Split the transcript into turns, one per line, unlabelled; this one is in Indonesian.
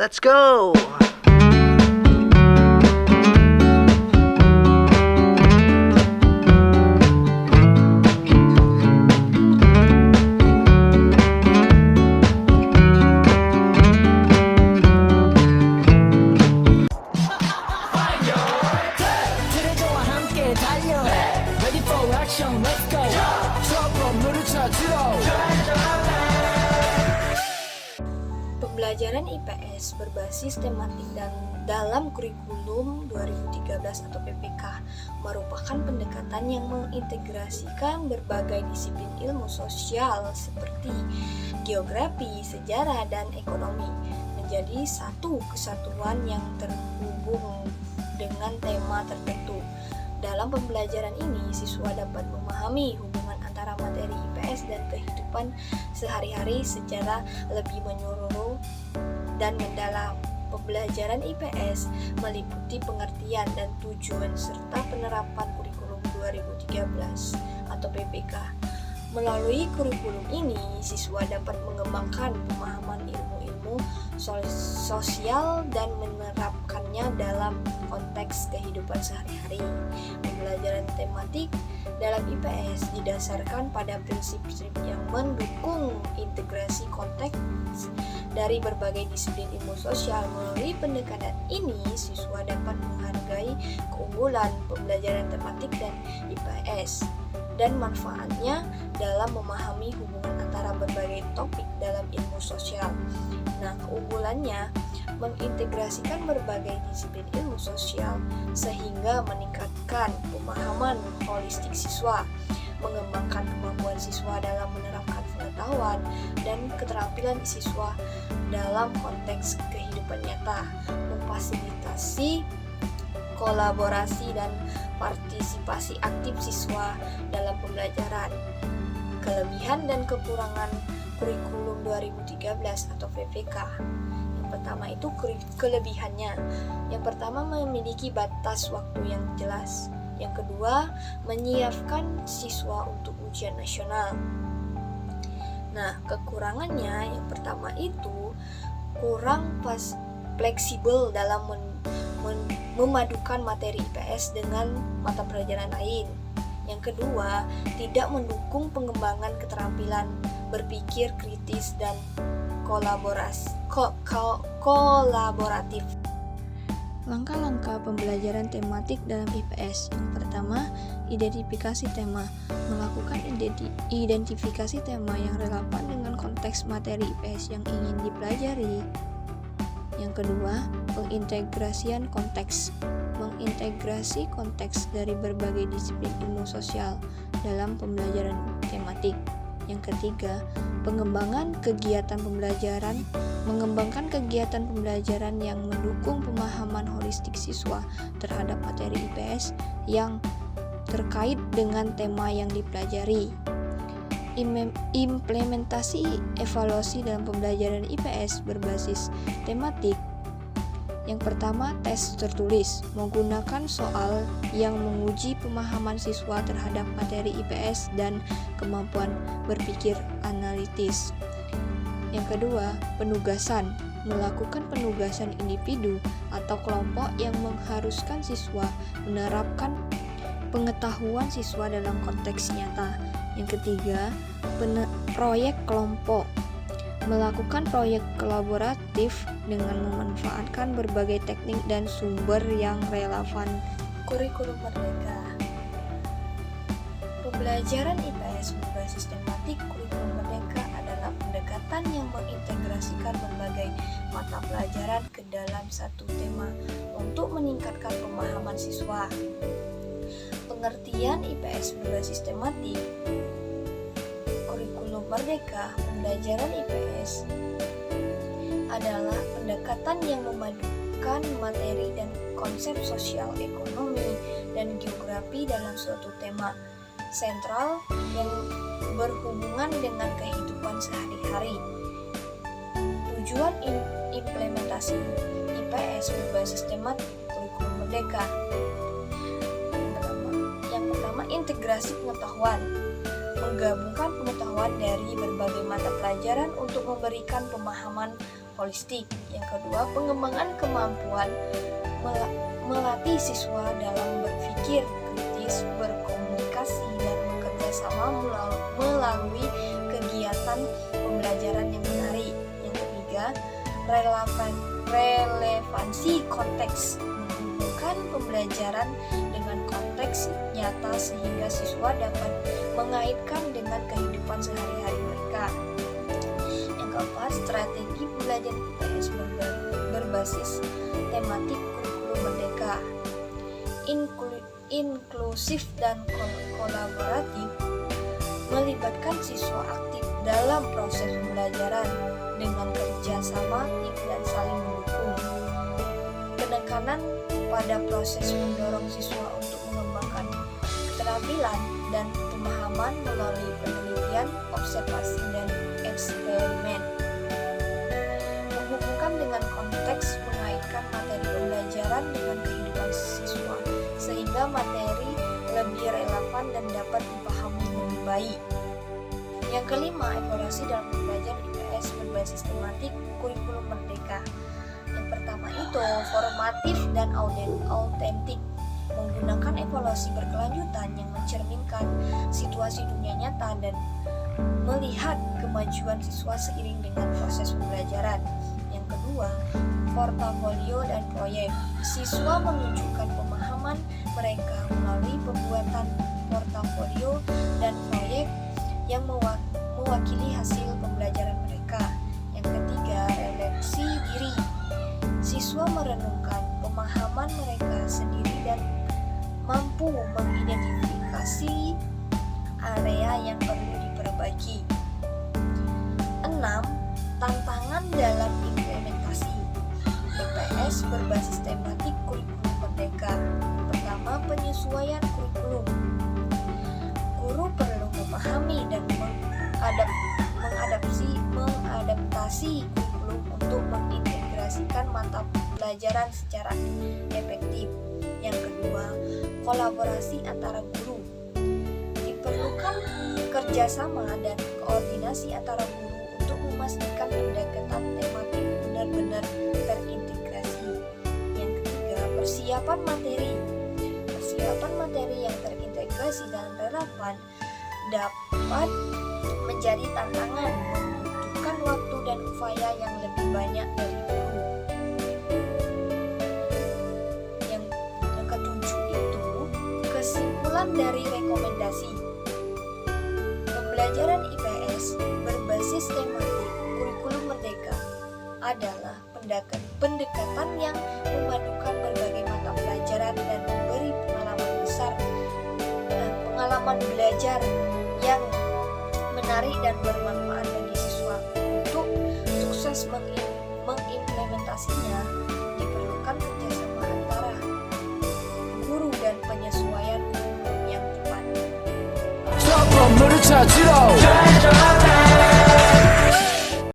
Let's go!
Pembelajaran IPS berbasis tematik dan dalam kurikulum 2013 atau PPK merupakan pendekatan yang mengintegrasikan berbagai disiplin ilmu sosial seperti geografi, sejarah, dan ekonomi menjadi satu kesatuan yang terhubung dengan tema tertentu. Dalam pembelajaran ini, siswa dapat memahami hubungan antara materi IPS dan kehidupan sehari-hari secara lebih menyeluruh dan mendalam. Pembelajaran IPS meliputi pengertian dan tujuan serta penerapan kurikulum 2013 atau PPK. Melalui kurikulum ini, siswa dapat mengembangkan pemahaman ilmu-ilmu sosial dan menerapkannya dalam konteks kehidupan sehari-hari. Pembelajaran tematik dalam IPS didasarkan pada prinsip-prinsip yang mendukung integrasi konteks dari berbagai disiplin ilmu sosial. Melalui pendekatan ini, siswa dapat menghargai keunggulan pembelajaran tematik dan IPS dan manfaatnya dalam memahami hubungan antara berbagai topik dalam ilmu sosial. Nah, keunggulannya mengintegrasikan berbagai disiplin ilmu sosial sehingga meningkatkan pemahaman holistik siswa, mengembangkan kemampuan siswa dalam menerapkan pengetahuan dan keterampilan siswa dalam konteks kehidupan nyata, memfasilitasi kolaborasi dan partisipasi aktif siswa dalam pembelajaran. Kelebihan dan kekurangan kurikulum 2013 atau PPK. Yang pertama itu kelebihannya. Yang pertama, memiliki batas waktu yang jelas. Yang kedua, menyiapkan siswa untuk ujian nasional. Nah, kekurangannya yang pertama itu kurang fleksibel dalam memadukan materi IPS dengan mata pelajaran lain. Yang kedua, tidak mendukung pengembangan keterampilan berpikir kritis dan kolaboratif. Langkah-langkah pembelajaran tematik dalam IPS. Yang pertama, identifikasi tema. Melakukan identifikasi tema yang relevan dengan konteks materi IPS yang ingin dipelajari. Yang kedua, pengintegrasian konteks. Mengintegrasi konteks dari berbagai disiplin ilmu sosial dalam pembelajaran tematik. Yang ketiga, pengembangan kegiatan pembelajaran. Mengembangkan kegiatan pembelajaran yang mendukung pemahaman holistik siswa terhadap materi IPS yang terkait dengan tema yang dipelajari. Implementasi evaluasi dalam pembelajaran IPS berbasis tematik. Yang pertama, tes tertulis, menggunakan soal yang menguji pemahaman siswa terhadap materi IPS dan kemampuan berpikir analitis. Yang kedua, penugasan, melakukan penugasan individu atau kelompok yang mengharuskan siswa menerapkan pengetahuan siswa dalam konteks nyata. Yang ketiga, proyek kelompok, melakukan proyek kolaboratif dengan memanfaatkan berbagai teknik dan sumber yang relevan. Kurikulum Merdeka. Pembelajaran IPS berbasis tematik kurikulum Merdeka adalah pendekatan yang mengintegrasikan berbagai mata pelajaran ke dalam satu tema untuk meningkatkan pemahaman siswa. Pengertian IPS berbasis tematik kurikulum Merdeka. Pembelajaran IPS adalah pendekatan yang memadukan materi dan konsep sosial, ekonomi, dan geografi dalam suatu tema sentral yang berhubungan dengan kehidupan sehari-hari. Tujuan implementasi IPS berbasis tematik kurikulum Merdeka. Yang pertama, integrasi pengetahuan. Menggabungkan pengetahuan dari berbagai mata pelajaran untuk memberikan pemahaman holistik. Yang kedua, pengembangan kemampuan melatih siswa dalam berpikir kritis, berkomunikasi, dan bekerja sama melalui kegiatan pembelajaran yang menarik. Yang ketiga, relevansi konteks, menghubungkan pembelajaran dengan konteks nyata sehingga siswa dapat mengaitkan dengan kehidupan sehari-hari mereka. Yang keempat, strategi belajar IPS berbasis tematik kurikulum merdeka, inklusif dan kolaboratif, melibatkan siswa aktif dalam proses pembelajaran dengan kerjasama aktif dan saling mendukung. Penekanan pada proses mendorong siswa untuk mengembangkan keterampilan dan pemahaman melalui penelitian, observasi, dan eksperimen. Menghubungkan dengan konteks, mengaitkan materi pembelajaran dengan kehidupan siswa sehingga materi lebih relevan dan dapat dipahami lebih baik. Yang kelima, evaluasi dalam belajar IPS berbasis tematik kurikulum merdeka. Yang pertama itu formatif dan autentik, menggunakan evaluasi berkelanjutan yang mencerminkan situasi dunia nyata dan melihat kemajuan siswa seiring dengan proses pembelajaran. Yang kedua, portofolio dan proyek. Siswa menunjukkan pemahaman mereka melalui pembuatan portofolio dan proyek yang mewakili hasil pembelajaran mereka. Yang ketiga, refleksi diri. Siswa merenungkan pemahaman mereka sendiri dan mampu mengidentifikasi area yang perlu diperbaiki. 6. Tantangan dalam implementasi IPS berbasis tematik kurikulum merdeka. Pertama, penyesuaian kurikulum. Guru perlu memahami dan mengadaptasi kurikulum untuk mengintegrasikan mata pelajaran secara efektif. Yang kedua, kolaborasi antara guru. Diperlukan kerjasama dan koordinasi antara guru untuk memastikan pendekatan tematik benar-benar terintegrasi. Yang ketiga, persiapan materi. Persiapan materi yang terintegrasi dan relevan dapat menjadi tantangan, membutuhkan waktu dan upaya yang lebih banyak dari guru. Yang ketujuh itu kesimpulan dari rekomendasi. Pembelajaran IPS berbasis tematik kurikulum merdeka adalah pendekatan yang memadukan berbagai mata pelajaran dan memberi pengalaman belajar yang menarik dan bermanfaat bagi siswa. Untuk sukses mengimplementasinya diperlukan kerjasama antara guru dan penyesuaian kurikulum yang tepat.